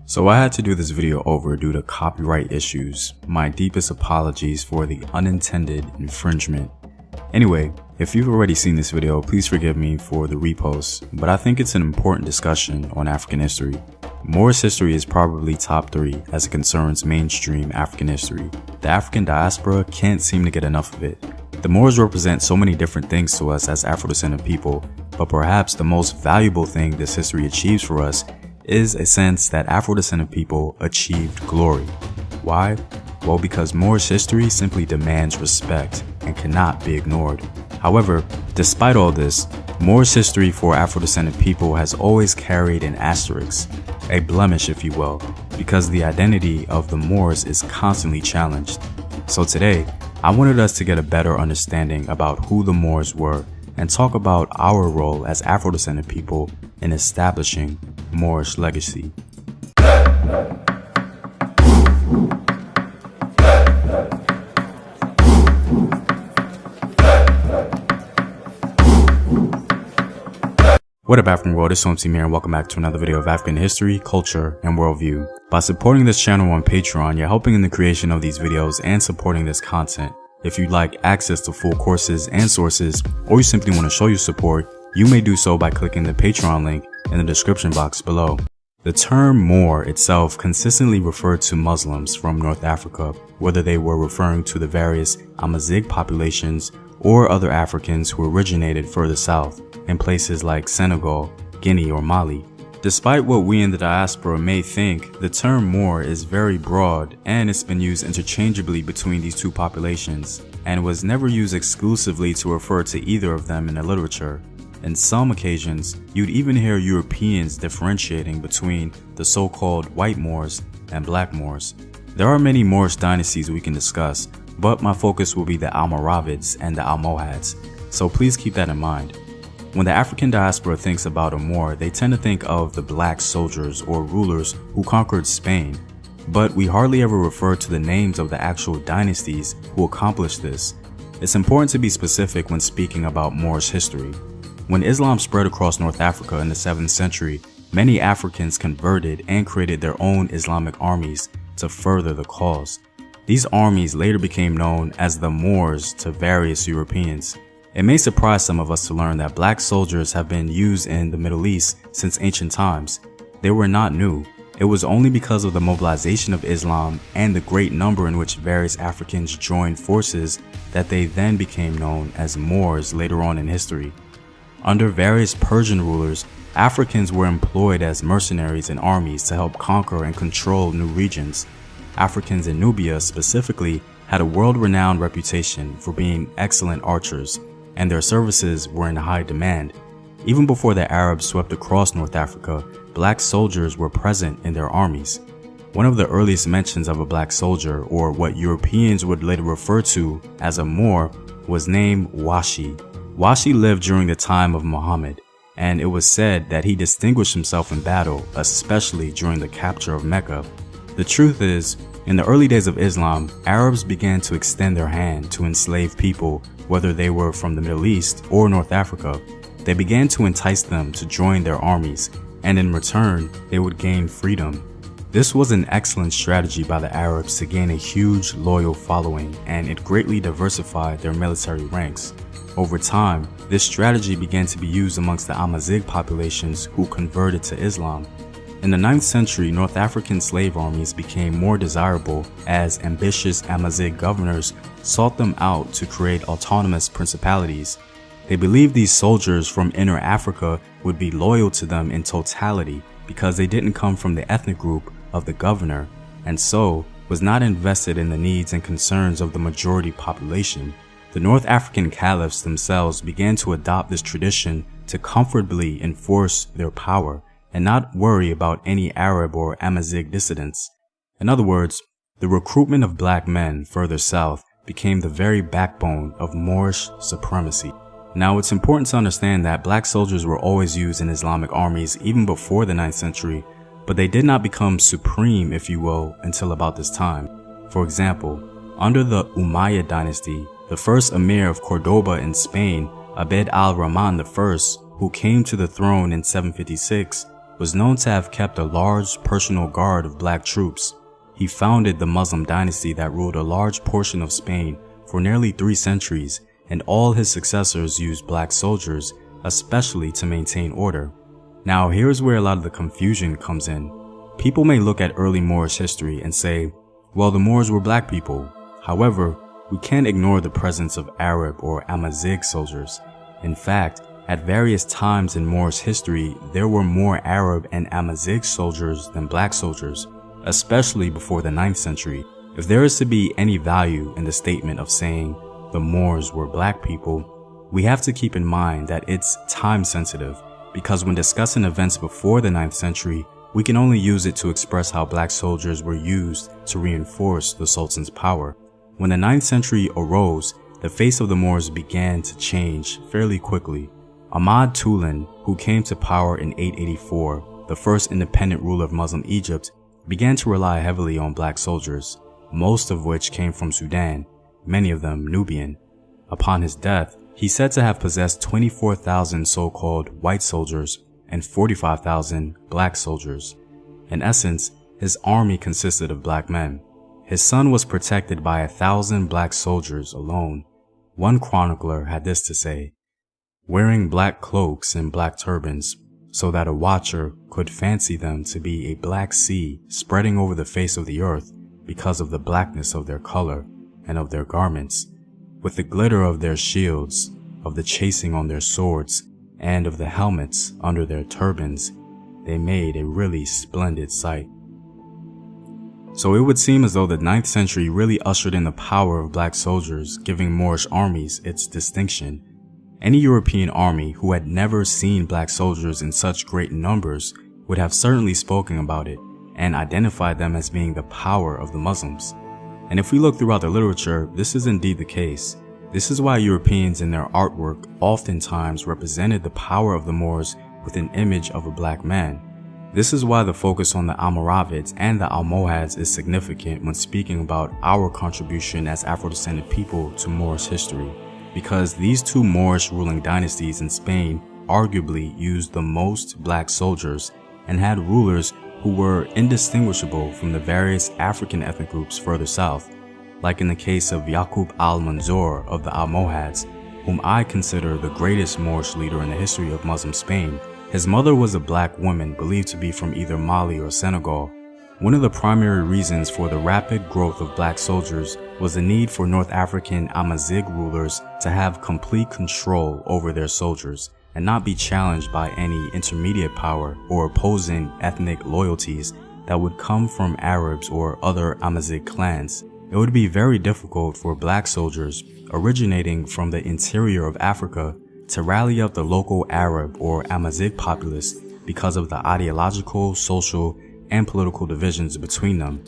So I had to do this video over due to copyright issues. My deepest apologies for the unintended infringement. Anyway, if you've already seen this video, please forgive me for the repost, but I think it's an important discussion on African history. Moorish history is probably top 3 as it concerns mainstream African history. The African diaspora can't seem to get enough of it. The Moors represent so many different things to us as Afro-descendant people, but perhaps the most valuable thing this history achieves for us is a sense that Afro-descendant people achieved glory. Why? Well, because Moorish history simply demands respect and cannot be ignored. However, despite all this, Moorish history for Afro-descendant people has always carried an asterisk, a blemish if you will, because the identity of the Moors is constantly challenged. So today, I wanted us to get a better understanding about who the Moors were and talk about our role as Afro-descendant people in establishing Moorish legacy. What up African world, it's Swamp here and welcome back to another video of African history, culture, and worldview. By supporting this channel on Patreon, you're helping in the creation of these videos and supporting this content. If you'd like access to full courses and sources, or you simply want to show your support, you may do so by clicking the Patreon link in the description box below. The term Moor itself consistently referred to Muslims from North Africa, whether they were referring to the various Amazigh populations or other Africans who originated further south in places like Senegal, Guinea, or Mali. Despite what we in the diaspora may think, the term Moor is very broad and it's been used interchangeably between these two populations and was never used exclusively to refer to either of them in the literature. In some occasions, you'd even hear Europeans differentiating between the so-called white Moors and black Moors. There are many Moorish dynasties we can discuss, but my focus will be the Almoravids and the Almohads, so please keep that in mind. When the African diaspora thinks about a Moor, they tend to think of the black soldiers or rulers who conquered Spain, but we hardly ever refer to the names of the actual dynasties who accomplished this. It's important to be specific when speaking about Moorish history. When Islam spread across North Africa in the 7th century, many Africans converted and created their own Islamic armies to further the cause. These armies later became known as the Moors to various Europeans. It may surprise some of us to learn that black soldiers have been used in the Middle East since ancient times. They were not new. It was only because of the mobilization of Islam and the great number in which various Africans joined forces that they then became known as Moors later on in history. Under various Persian rulers, Africans were employed as mercenaries in armies to help conquer and control new regions. Africans in Nubia specifically had a world-renowned reputation for being excellent archers, and their services were in high demand. Even before the Arabs swept across North Africa, black soldiers were present in their armies. One of the earliest mentions of a black soldier, or what Europeans would later refer to as a Moor, was named Washi. Washi lived during the time of Muhammad, and it was said that he distinguished himself in battle, especially during the capture of Mecca. The truth is, in the early days of Islam, Arabs began to extend their hand to enslave people, whether they were from the Middle East or North Africa. They began to entice them to join their armies, and in return, they would gain freedom. This was an excellent strategy by the Arabs to gain a huge loyal following, and it greatly diversified their military ranks. Over time, this strategy began to be used amongst the Amazigh populations who converted to Islam. In the 9th century, North African slave armies became more desirable as ambitious Amazigh governors sought them out to create autonomous principalities. They believed these soldiers from Inner Africa would be loyal to them in totality because they didn't come from the ethnic group of the governor, and so was not invested in the needs and concerns of the majority population. The North African caliphs themselves began to adopt this tradition to comfortably enforce their power and not worry about any Arab or Amazigh dissidents. In other words, the recruitment of black men further south became the very backbone of Moorish supremacy. Now, it's important to understand that black soldiers were always used in Islamic armies even before the 9th century, but they did not become supreme, if you will, until about this time. For example, under the Umayyad dynasty, the first emir of Cordoba in Spain, Abd al-Rahman I, who came to the throne in 756, was known to have kept a large personal guard of black troops. He founded the Muslim dynasty that ruled a large portion of Spain for nearly 3 centuries, and all his successors used black soldiers, especially to maintain order. Now here's where a lot of the confusion comes in. People may look at early Moorish history and say, well, the Moors were black people. However, we can't ignore the presence of Arab or Amazigh soldiers. In fact, at various times in Moorish history, there were more Arab and Amazigh soldiers than black soldiers, especially before the 9th century. If there is to be any value in the statement of saying the Moors were black people, we have to keep in mind that it's time sensitive, because when discussing events before the 9th century, we can only use it to express how black soldiers were used to reinforce the Sultan's power. When the 9th century arose, the face of the Moors began to change fairly quickly. Ahmad Tulun, who came to power in 884, the first independent ruler of Muslim Egypt, began to rely heavily on black soldiers, most of which came from Sudan, many of them Nubian. Upon his death, he's said to have possessed 24,000 so-called white soldiers and 45,000 black soldiers. In essence, his army consisted of black men. His son was protected by 1,000 black soldiers alone. One chronicler had this to say, wearing black cloaks and black turbans, so that a watcher could fancy them to be a black sea spreading over the face of the earth because of the blackness of their color and of their garments, with the glitter of their shields, of the chasing on their swords, and of the helmets under their turbans. They made a really splendid sight. So it would seem as though the 9th century really ushered in the power of black soldiers, giving Moorish armies its distinction. Any European army who had never seen black soldiers in such great numbers would have certainly spoken about it and identified them as being the power of the Muslims. And if we look throughout the literature, this is indeed the case. This is why Europeans in their artwork oftentimes represented the power of the Moors with an image of a black man. This is why the focus on the Almoravids and the Almohads is significant when speaking about our contribution as Afro-descended people to Moorish history, because these two Moorish ruling dynasties in Spain arguably used the most black soldiers and had rulers who were indistinguishable from the various African ethnic groups further south, like in the case of Yaqub al-Manzur of the Almohads, whom I consider the greatest Moorish leader in the history of Muslim Spain. His mother was a black woman believed to be from either Mali or Senegal. One of the primary reasons for the rapid growth of black soldiers was the need for North African Amazigh rulers to have complete control over their soldiers and not be challenged by any intermediate power or opposing ethnic loyalties that would come from Arabs or other Amazigh clans. It would be very difficult for black soldiers originating from the interior of Africa to rally up the local Arab or Amazigh populace because of the ideological, social, and political divisions between them.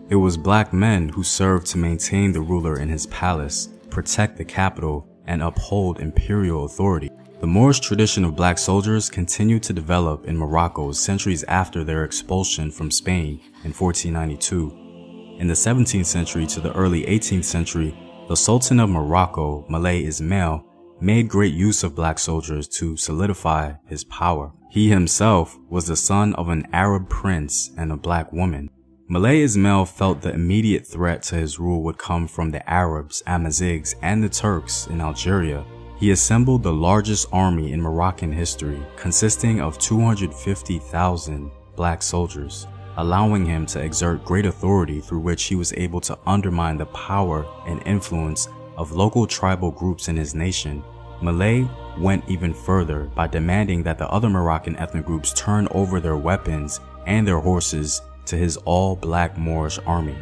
It was black men who served to maintain the ruler in his palace, protect the capital, and uphold imperial authority. The Moorish tradition of black soldiers continued to develop in Morocco centuries after their expulsion from Spain in 1492. In the 17th century to the early 18th century, the Sultan of Morocco, Moulay Ismail, made great use of black soldiers to solidify his power. He himself was the son of an Arab prince and a black woman. Moulay Ismail felt the immediate threat to his rule would come from the Arabs, Amazighs, and the Turks in Algeria. He assembled the largest army in Moroccan history, consisting of 250,000 black soldiers, allowing him to exert great authority through which he was able to undermine the power and influence of local tribal groups in his nation. Moulay went even further by demanding that the other Moroccan ethnic groups turn over their weapons and their horses to his all-black Moorish army.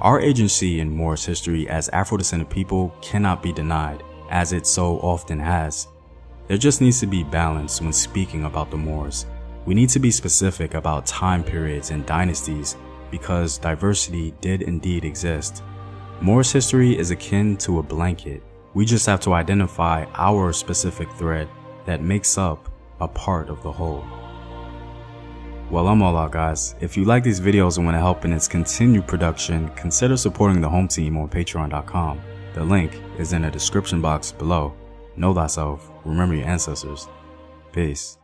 Our agency in Moorish history as Afro-descended people cannot be denied, as it so often has. There just needs to be balance when speaking about the Moors. We need to be specific about time periods and dynasties because diversity did indeed exist. Moorish history is akin to a blanket. We just have to identify our specific thread that makes up a part of the whole. Well, I'm all out, guys. If you like these videos and want to help in its continued production, consider supporting the home team on patreon.com. The link is in the description box below. Know thyself, remember your ancestors. Peace.